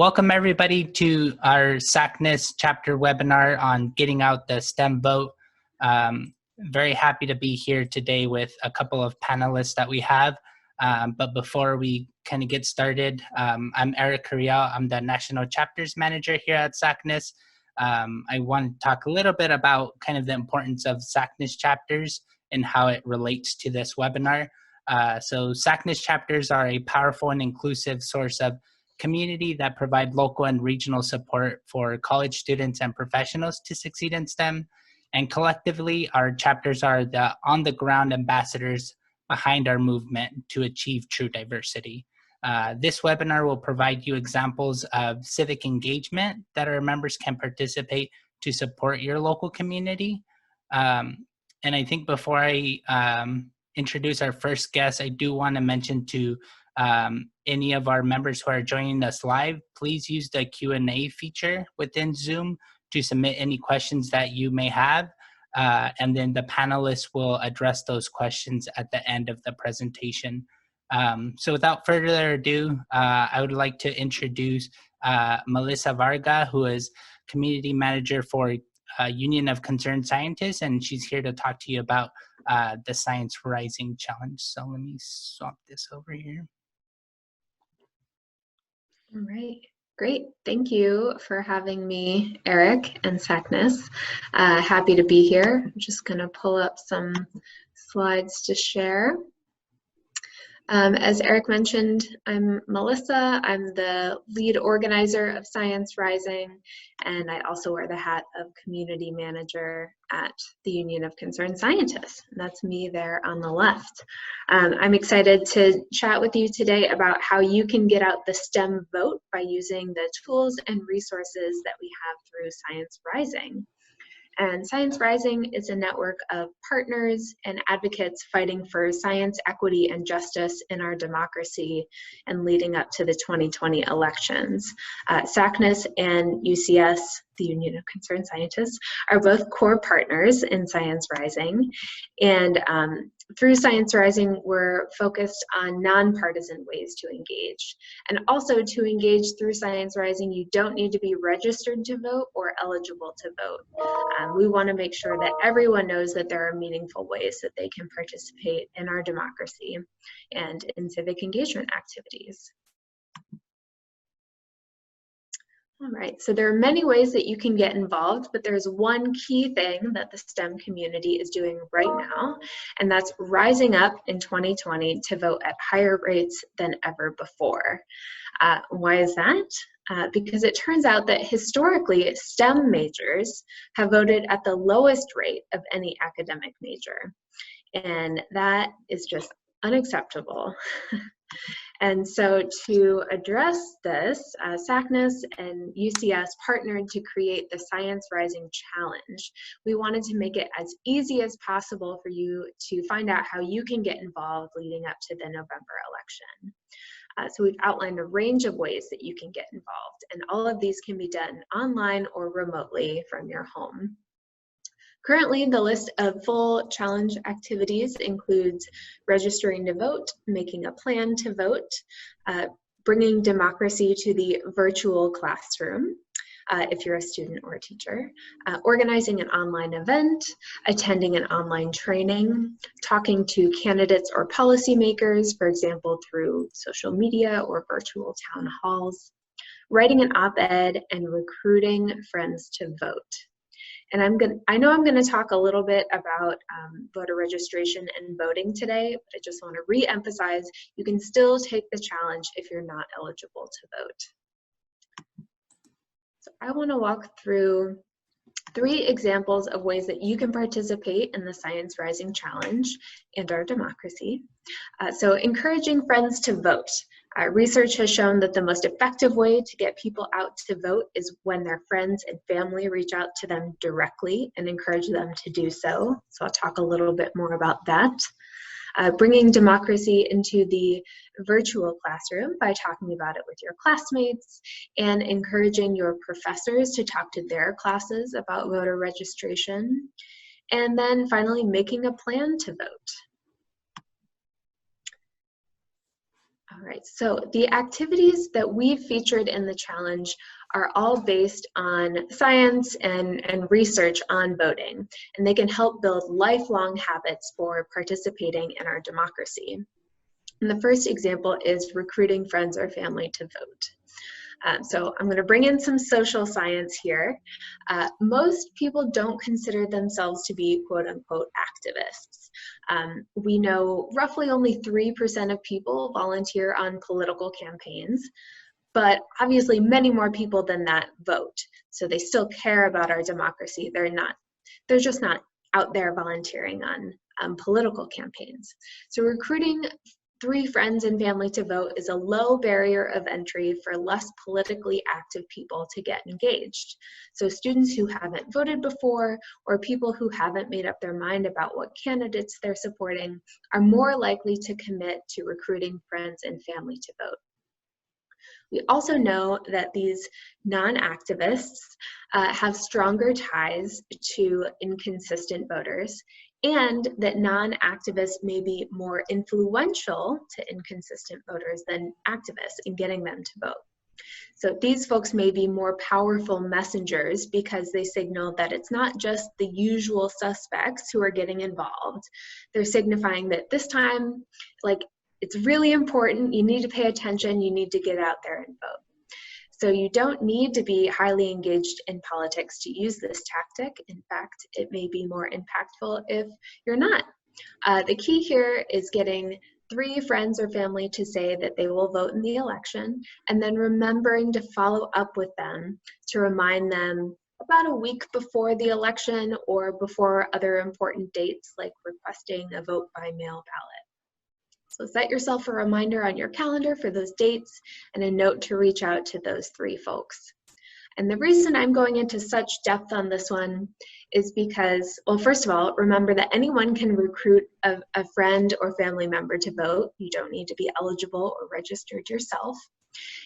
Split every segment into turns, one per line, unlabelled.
Welcome everybody to our SACNAS chapter webinar on getting out the STEM vote. Very happy to be here today with a couple of panelists that we have. But before we kind of get started, I'm Eric Curiel. I'm the National Chapters Manager here at SACNAS. I want to talk a little bit about kind of the importance of SACNAS chapters and how it relates to this webinar. So SACNAS chapters are a powerful and inclusive source of community that provide local and regional support for college students and professionals to succeed in STEM. And collectively, our chapters are the on-the-ground ambassadors behind our movement to achieve true diversity. This webinar will provide you examples of civic engagement that our members can participate to support your local community. And I think before I introduce our first guest, I do want to mention to any of our members who are joining us live, please use the Q&A feature within Zoom to submit any questions that you may have. And then the panelists will address those questions at the end of the presentation. So without further ado, I would like to introduce Melissa Varga, who is Community Manager for Union of Concerned Scientists, and she's here to talk to you about the Science Rising Challenge. So let me swap this over here.
All right, great. Thank you for having me, Eric and SACNAS. Happy to be here. I'm just going to pull up some slides to share. As Eric mentioned, I'm Melissa. I'm the lead organizer of Science Rising, and I also wear the hat of community manager at the Union of Concerned Scientists. And that's me there on the left. I'm excited to chat with you today about how you can get out the STEM vote by using the tools and resources that we have through Science Rising. And Science Rising is a network of partners and advocates fighting for science, equity, and justice in our democracy and leading up to the 2020 elections. SACNAS and UCS, the Union of Concerned Scientists, are both core partners in Science Rising. And through Science Rising, we're focused on nonpartisan ways to engage. And also to engage through Science Rising, you don't need to be registered to vote or eligible to vote. We want to make sure that everyone knows that there are meaningful ways that they can participate in our democracy and in civic engagement activities. All right, so there are many ways that you can get involved, but there's one key thing that the STEM community is doing right now, and that's rising up in 2020 to vote at higher rates than ever before. Why is that? Because it turns out that historically, STEM majors have voted at the lowest rate of any academic major, and that is just unacceptable. And so to address this, SACNAS and UCS partnered to create the Science Rising Challenge. We wanted to make it as easy as possible for you to find out how you can get involved leading up to the November election. So we've outlined a range of ways that you can get involved, and all of these can be done online or remotely from your home. Currently, the list of full challenge activities includes registering to vote, making a plan to vote, bringing democracy to the virtual classroom, if you're a student or a teacher, organizing an online event, attending an online training, talking to candidates or policymakers, for example, through social media or virtual town halls, writing an op-ed, and recruiting friends to vote. And I know I'm going to talk a little bit about voter registration and voting today, but I just want to re-emphasize you can still take the challenge if you're not eligible to vote. So I want to walk through 3 examples of ways that you can participate in the Science Rising Challenge and our democracy. So encouraging friends to vote. Research has shown that the most effective way to get people out to vote is when their friends and family reach out to them directly and encourage them to do so. So I'll talk a little bit more about that. Bringing democracy into the virtual classroom by talking about it with your classmates and encouraging your professors to talk to their classes about voter registration. And then finally, making a plan to vote. All right, so the activities that we've featured in the challenge are all based on science and research on voting, and they can help build lifelong habits for participating in our democracy. And the first example is recruiting friends or family to vote. So I'm going to bring in some social science here. Most people don't consider themselves to be quote unquote activists. We know roughly only 3% of people volunteer on political campaigns, but obviously many more people than that vote. So they still care about our democracy. They're just not out there volunteering on political campaigns. So recruiting 3 friends and family to vote is a low barrier of entry for less politically active people to get engaged. So students who haven't voted before or people who haven't made up their mind about what candidates they're supporting are more likely to commit to recruiting friends and family to vote. We also know that these non-activists have stronger ties to inconsistent voters, and that non-activists may be more influential to inconsistent voters than activists in getting them to vote. So these folks may be more powerful messengers because they signal that it's not just the usual suspects who are getting involved. They're signifying that this time, like, it's really important, you need to pay attention, you need to get out there and vote. So you don't need to be highly engaged in politics to use this tactic. In fact, it may be more impactful if you're not. The key here is getting 3 friends or family to say that they will vote in the election, and then remembering to follow up with them to remind them about a week before the election or before other important dates like requesting a vote by mail ballot. So set yourself a reminder on your calendar for those dates and a note to reach out to those 3 folks. And the reason I'm going into such depth on this one is because, well, first of all, remember that anyone can recruit a friend or family member to vote. You don't need to be eligible or registered yourself.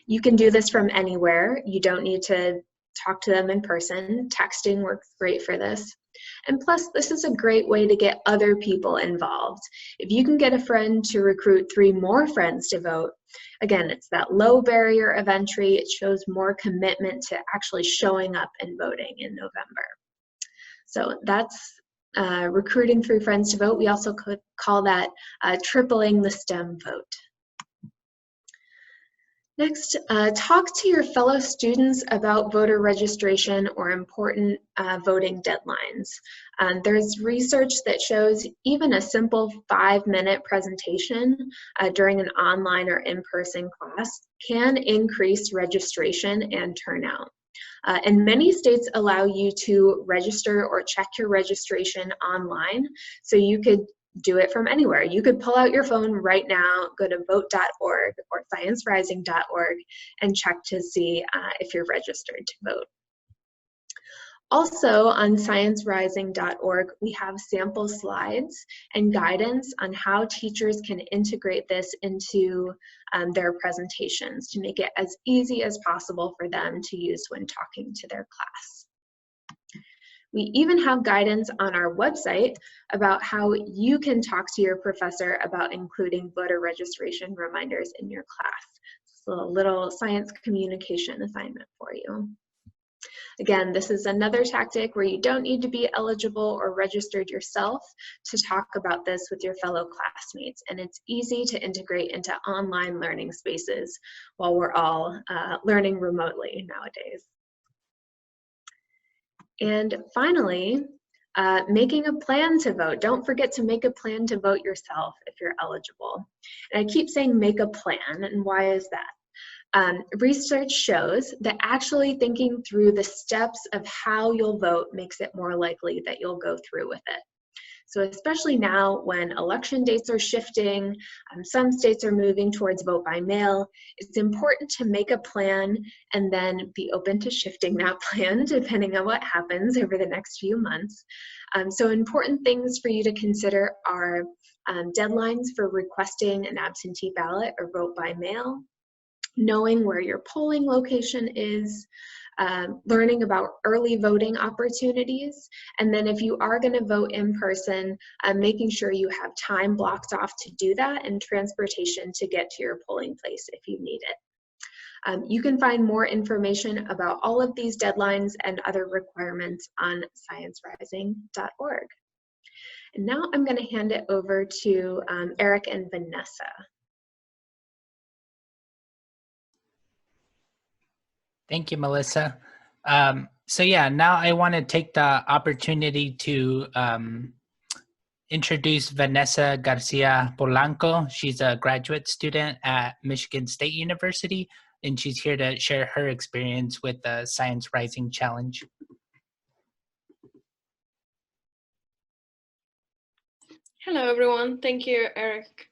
You can do this from anywhere. You don't need to talk to them in person. Texting works great for this. And plus, this is a great way to get other people involved. If you can get a friend to recruit 3 more friends to vote, again, it's that low barrier of entry. It shows more commitment to actually showing up and voting in November. So that's recruiting 3 friends to vote. We also could call that tripling the STEM vote. Next, talk to your fellow students about voter registration or important voting deadlines. There's research that shows even a simple 5-minute presentation during an online or in-person class can increase registration and turnout. And many states allow you to register or check your registration online, so you could do it from anywhere. You could pull out your phone right now, go to vote.org or sciencerising.org and check to see if you're registered to vote. Also on sciencerising.org, we have sample slides and guidance on how teachers can integrate this into their presentations to make it as easy as possible for them to use when talking to their class. We even have guidance on our website about how you can talk to your professor about including voter registration reminders in your class. It's a little science communication assignment for you. Again, this is another tactic where you don't need to be eligible or registered yourself to talk about this with your fellow classmates, and it's easy to integrate into online learning spaces while we're all learning remotely nowadays. And finally, making a plan to vote. Don't forget to make a plan to vote yourself if you're eligible. And I keep saying make a plan, and why is that? Research shows that actually thinking through the steps of how you'll vote makes it more likely that you'll go through with it. So especially now when election dates are shifting, some states are moving towards vote by mail, it's important to make a plan and then be open to shifting that plan depending on what happens over the next few months. So important things for you to consider are deadlines for requesting an absentee ballot or vote by mail, knowing where your polling location is, learning about early voting opportunities, and then if you are going to vote in person, making sure you have time blocked off to do that and transportation to get to your polling place if you need it. You can find more information about all of these deadlines and other requirements on sciencerising.org. And now I'm going to hand it over to Eric and Vanessa.
Thank you, Melissa. So yeah, now I want to take the opportunity to introduce Vanessa Garcia Polanco. She's a graduate student at Michigan State University, and she's here to share her experience with the Science Rising Challenge.
Hello, everyone. Thank you, Eric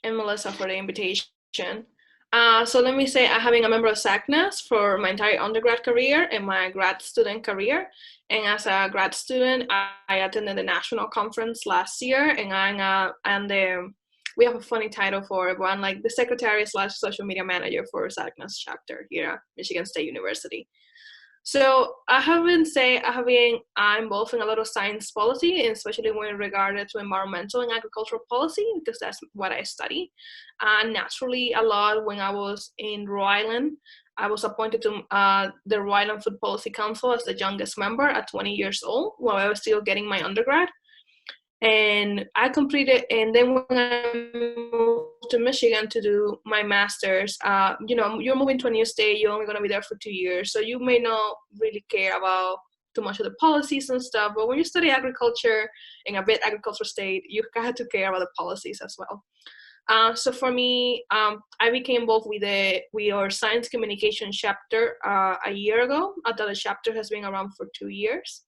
and Melissa, for the invitation. So let me say I have been a member of SACNAS for my entire undergrad career and my grad student career. And as a grad student, I attended the national conference last year, and we have a funny title for it, one like the secretary/social media manager for SACNAS chapter here at Michigan State University. So I have been involved in a lot of science policy, especially when regarded to environmental and agricultural policy, because that's what I study. And naturally, a lot when I was in Rhode Island, I was appointed to the Rhode Island Food Policy Council as the youngest member at 20 years old, while I was still getting my undergrad. And I completed, and then when I moved to Michigan to do my master's, you're moving to a new state, you're only going to be there for 2 years, so you may not really care about too much of the policies and stuff, but when you study agriculture in a big agricultural state, you have to care about the policies as well. So for me, I became involved with our science communication chapter a year ago. Although the chapter has been around for 2 years.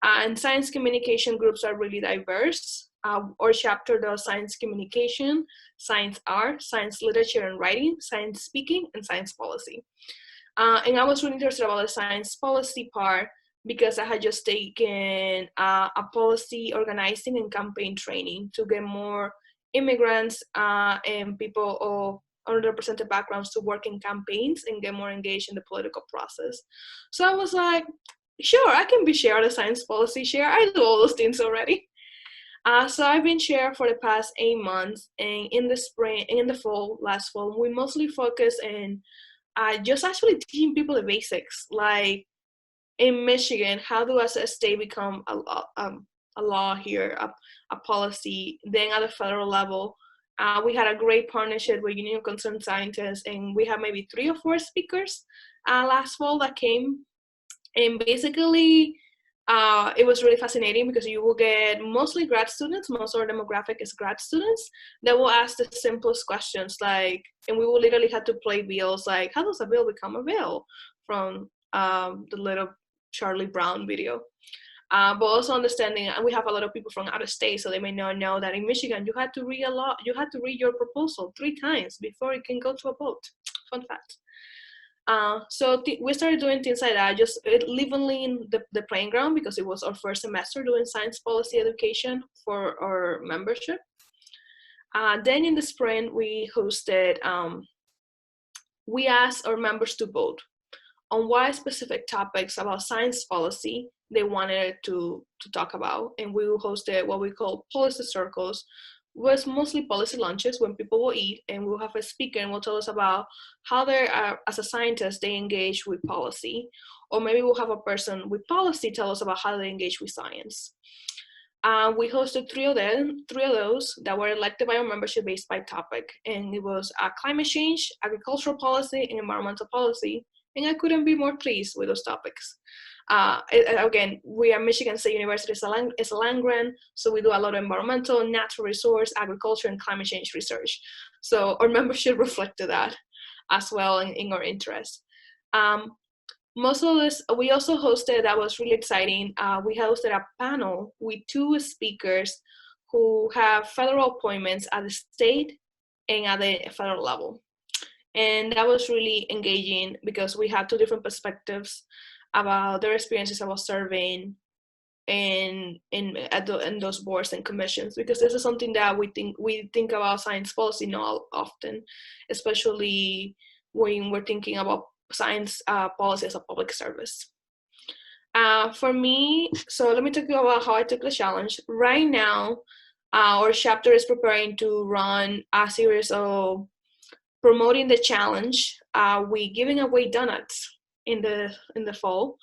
And science communication groups are really diverse. Our chapter does science communication, science art, science literature and writing, science speaking, and science policy. And I was really interested about the science policy part because I had just taken a policy organizing and campaign training to get more immigrants and people of underrepresented backgrounds to work in campaigns and get more engaged in the political process. So I was like, sure, I can be chair of the science policy chair. I do all those things already. So I've been chair for the past 8 months, and in the spring and in the fall, last fall, we mostly focus in just actually teaching people the basics. Like in Michigan, how do as a state become a law here, a policy? Then at the federal level, we had a great partnership with Union of Concerned Scientists, and we had maybe 3 or 4 speakers last fall that came. And basically, it was really fascinating because you will get mostly grad students, most of our demographic is grad students, that will ask the simplest questions, like, and we will literally have to play bills, like, how does a bill become a bill, from the little Charlie Brown video. But also understanding, and we have a lot of people from out of state, so they may not know that in Michigan, you had to read your proposal 3 times before it can go to a vote. Fun fact. So we started doing things like that, just leveling the playing ground, because it was our first semester doing science policy education for our membership. Then in the spring, we hosted, we asked our members to vote on what specific topics about science policy they wanted to talk about. And we hosted what we call policy circles, was mostly policy lunches when people will eat, and we'll have a speaker and will tell us about how as a scientist, they engage with policy. Or maybe we'll have a person with policy tell us about how they engage with science. We hosted 3 of those that were elected by our membership based by topic. And it was climate change, agricultural policy, and environmental policy. And I couldn't be more pleased with those topics. Again, we are Michigan State University, it's a land grant, so we do a lot of environmental, natural resource, agriculture, and climate change research. So our membership reflected that as well in our interest. Most of this, we also hosted, that was really exciting, we hosted a panel with 2 speakers who have federal appointments at the state and at the federal level. And that was really engaging because we had 2 different perspectives about their experiences about serving in those boards and commissions, because this is something that we think about science policy not often, especially when we're thinking about science policy as a public service. For me, so let me talk about how I took the challenge. Right now, our chapter is preparing to run a series of promoting the challenge. We giving away donuts in the fall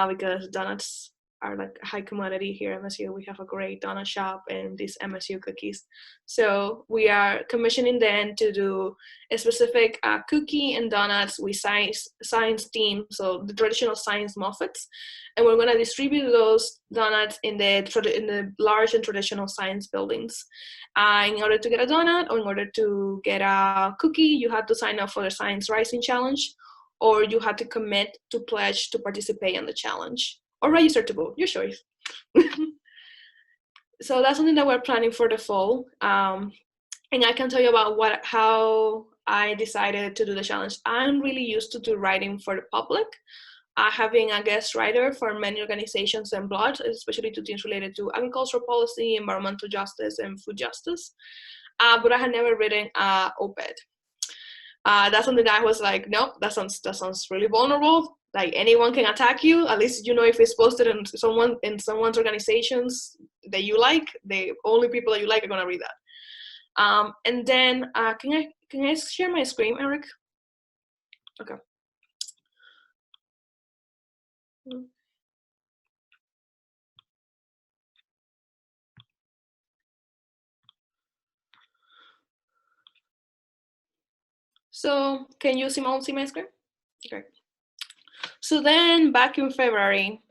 because donuts are like a high commodity here at MSU. We have a great donut shop and these MSU cookies. So we are commissioning them to do a specific cookie and donuts with science theme, so the traditional science muffins. And we're gonna distribute those donuts in the large and traditional science buildings. In order to get a donut or in order to get a cookie, you have to sign up for the Science Rising Challenge, or you have to commit to pledge to participate in the challenge, or register to vote, your choice. So that's something that we're planning for the fall. And I can tell you about how I decided to do the challenge. I'm really used to do writing for the public. Having a guest writer for many organizations and blogs, especially to things related to agricultural policy, environmental justice, and food justice. But I had never written an op-ed. That's something that I was like, nope, that sounds really vulnerable. Like anyone can attack you. At least you know if it's posted in someone's organizations that you like, the only people that you like are gonna read that. And then can I share my screen, Eric? Okay. So can you see my screen? Okay. So then back in February,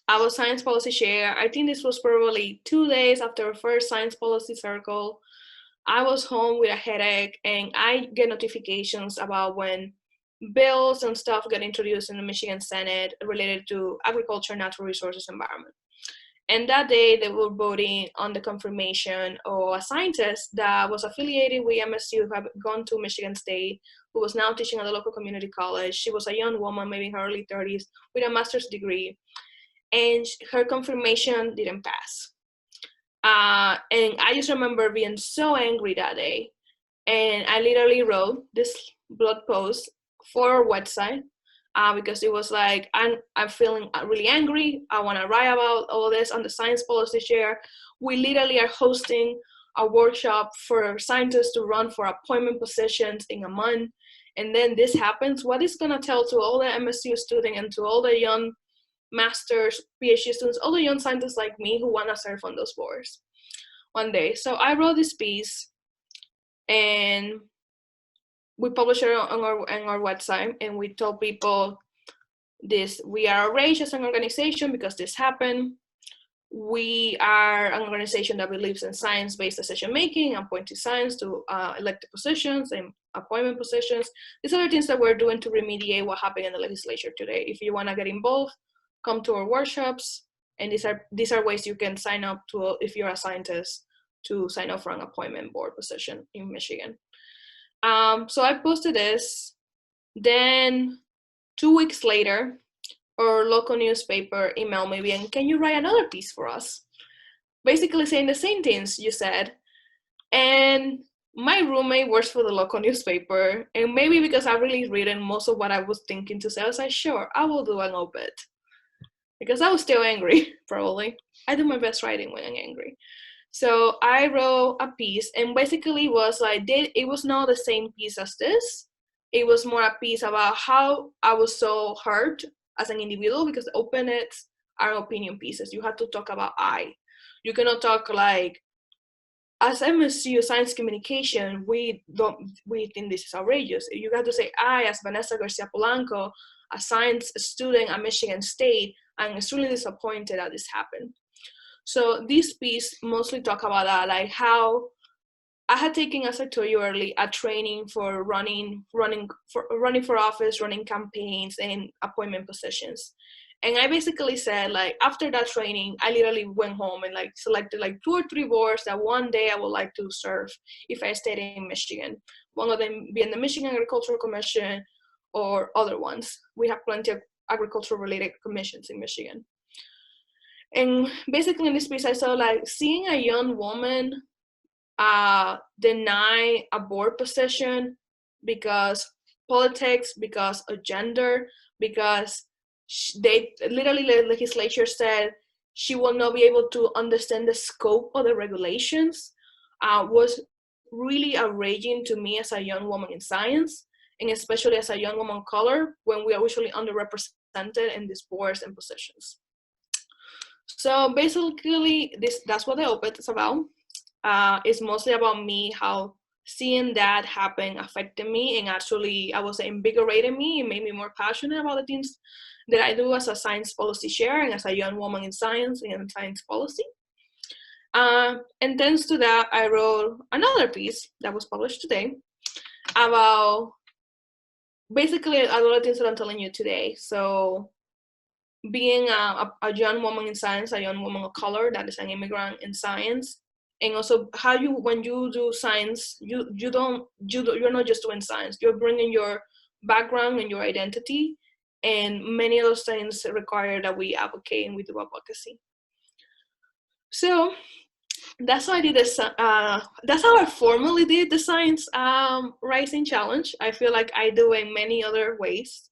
I was science policy chair. I think this was probably 2 days after our first science policy circle. I was home with a headache and I get notifications about when bills and stuff get introduced in the Michigan Senate related to agriculture, natural resources, environment. And that day they were voting on the confirmation of a scientist that was affiliated with MSU, who had gone to Michigan State, who was now teaching at the local community college. She was a young woman, maybe in her early 30s, with a master's degree. And her confirmation didn't pass. And I just remember being so angry that day. And I literally wrote this blog post for our website because it was like, I'm feeling really angry. I want to write about all this on the science policy chair. We literally are hosting a workshop for scientists to run for appointment positions in a month. And then this happens. What is going to tell to all the MSU students and to all the young masters, PhD students, all the young scientists like me who want to serve on those boards one day? So I wrote this piece and we published it on our website, and we told people this: we are outraged as an organization because this happened. We are an organization that believes in science-based decision-making and pointing science to elected positions and appointment positions. These are the things that we're doing to remediate what happened in the legislature today. If you want to get involved, come to our workshops, and these are ways you can sign up to, if you're a scientist, to sign up for an appointment board position in Michigan. So I posted this. Then 2 weeks later, our local newspaper emailed me and can you write another piece for us? Basically saying the same things you said. And my roommate works for the local newspaper, and maybe because I really written most of what I was thinking to say, I was like, sure, I will do an op-ed. Because I was still angry, probably. I do my best writing when I'm angry. So I wrote a piece, and basically was like, it was not the same piece as this. It was more a piece about how I was so hurt as an individual, because op-eds are opinion pieces. You have to talk about I. You cannot talk like, as MSU science communication, we think this is outrageous. You got to say, I, as Vanessa Garcia Polanco, a science student at Michigan State, I'm extremely disappointed that this happened. So this piece mostly talk about that, like how I had taken, as I told you earlier, a training for running for office, running campaigns, and appointment positions. And I basically said, like, after that training, I literally went home and like selected like 2 or 3 boards that one day I would like to serve if I stayed in Michigan. One of them being the Michigan Agricultural Commission or other ones. We have plenty of agricultural related commissions in Michigan. And basically in this piece, I saw like seeing a young woman deny a board position because politics, because of gender, because they literally, the legislature said she will not be able to understand the scope of the regulations, was really outraging to me as a young woman in science, and especially as a young woman of color, when we are usually underrepresented in these boards and positions. So basically, that's what the op-ed is about. It's mostly about me, how seeing that happen affected me, and actually, I would say, invigorated me. It made me more passionate about the things that I do as a science policy chair and as a young woman in science and science policy. And thanks to that, I wrote another piece that was published today about basically a lot of things that I'm telling you today. So being a young woman in science, a young woman of color that is an immigrant in science, and also how you, when you do science, you're not just doing science, you're bringing your background and your identity, and many of those things require that we advocate and we do advocacy. So that's how I did this. That's how I formally did the Science Rising Challenge. I feel like I do in many other ways.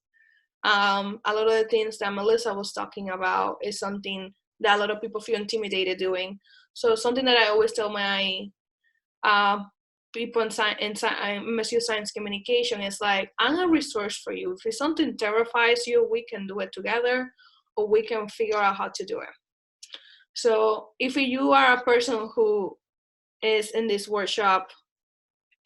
A lot of the things that Melissa was talking about is something that a lot of people feel intimidated doing. So something that I always tell my people in MSU Science Communication is like, I'm a resource for you. If something terrifies you, we can do it together, or we can figure out how to do it. So if you are a person who is in this workshop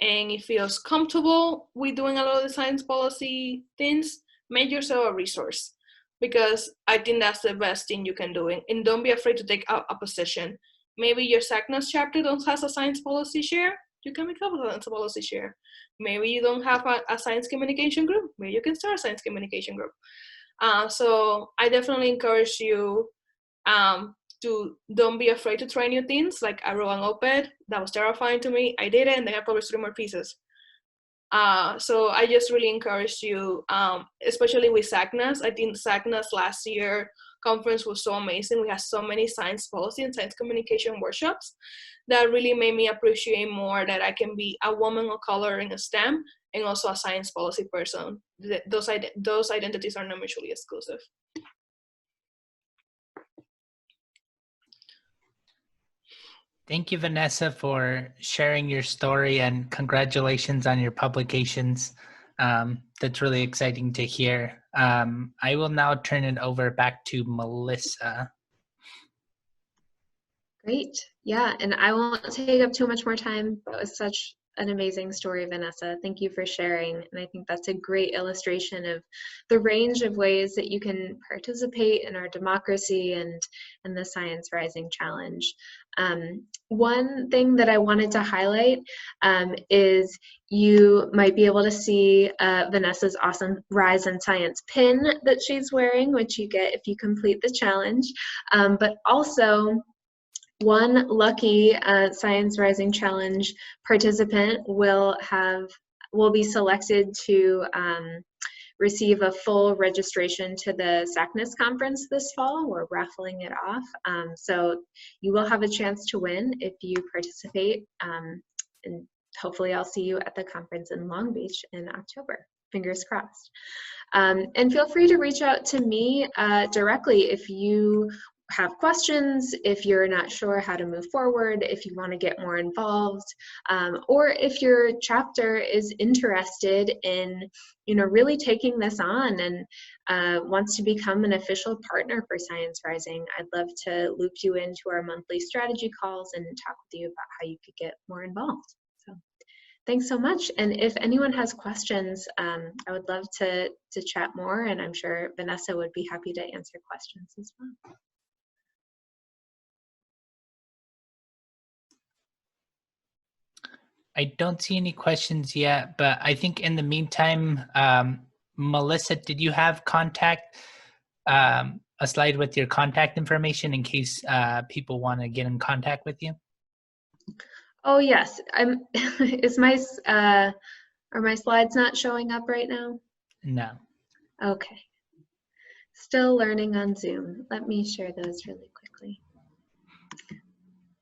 and it feels comfortable with doing a lot of the science policy things, make yourself a resource, because I think that's the best thing you can do. And don't be afraid to take a position. Maybe your SACNAS chapter don't have a science policy chair, you can become a science policy chair. Maybe you don't have a science communication group, maybe you can start a science communication group. So I definitely encourage you to don't be afraid to try new things. Like I wrote an op-ed that was terrifying to me. I did it, and then I published 3 more pieces. So I just really encourage you, especially with SACNAS. I think SACNAS last year conference was so amazing. We had so many science policy and science communication workshops that really made me appreciate more that I can be a woman of color in a STEM and also a science policy person. Those identities are not mutually exclusive.
Thank you, Vanessa, for sharing your story, and congratulations on your publications. That's really exciting to hear. I will now turn it over back to Melissa.
Great. Yeah, and I won't take up too much more time. That was such an amazing story, Vanessa. Thank you for sharing. And I think that's a great illustration of the range of ways that you can participate in our democracy and the Science Rising Challenge. One thing that I wanted to highlight is you might be able to see Vanessa's awesome Rise in Science pin that she's wearing, which you get if you complete the challenge. But also, one lucky Science Rising Challenge participant will be selected to receive a full registration to the SACNAS conference this fall. We're raffling it off. So you will have a chance to win if you participate. And hopefully I'll see you at the conference in Long Beach in October. Fingers crossed. And feel free to reach out to me directly if you have questions, if you're not sure how to move forward, if you want to get more involved, or if your chapter is interested in, really taking this on and wants to become an official partner for Science Rising. I'd love to loop you into our monthly strategy calls and talk with you about how you could get more involved. So thanks so much. And if anyone has questions, I would love to chat more, and I'm sure Vanessa would be happy to answer questions as well.
I don't see any questions yet, but I think in the meantime, Melissa, did you have a slide with your contact information in case people want to get in contact with you?
Oh yes, are my slides not showing up right now?
No.
Okay. Still learning on Zoom. Let me share those really quickly.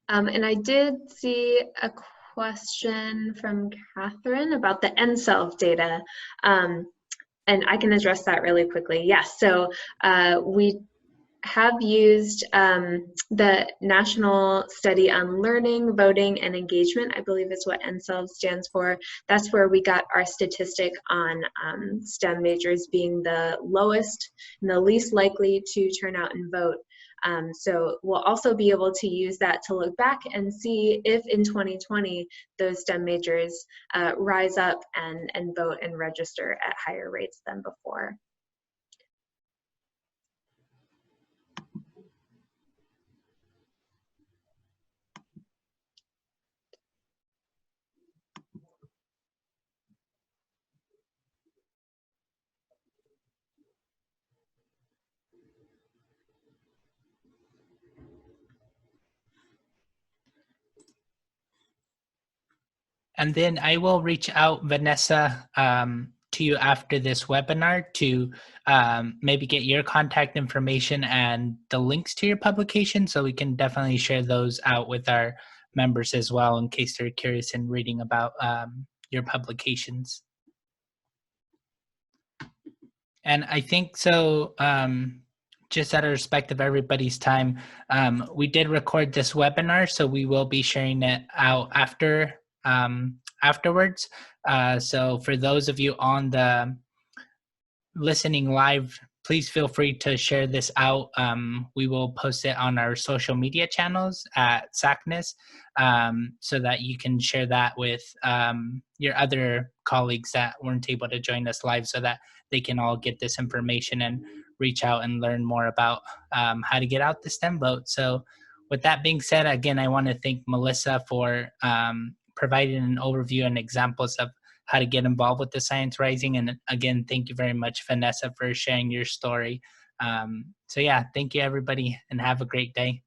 And I did see a question from Catherine about the NSELF data. And I can address that really quickly. Yes, so we have used the National Study on Learning, Voting, and Engagement, I believe is what NSELF stands for. That's where we got our statistic on STEM majors being the lowest and the least likely to turn out and vote. So we'll also be able to use that to look back and see if in 2020 those STEM majors rise up and vote and register at higher rates than before.
And then I will reach out, Vanessa, to you after this webinar to maybe get your contact information and the links to your publication, so we can definitely share those out with our members as well in case they're curious in reading about your publications. And I think so, just out of respect of everybody's time, we did record this webinar, so we will be sharing it out afterwards. So for those of you on the listening live, please feel free to share this out. We will post it on our social media channels at SACNAS, so that you can share that with your other colleagues that weren't able to join us live, so that they can all get this information and reach out and learn more about how to get out the STEM vote. So with that being said, again, I want to thank Melissa for providing an overview and examples of how to get involved with the Science Rising. And again, thank you very much, Vanessa, for sharing your story. So yeah, thank you everybody and have a great day.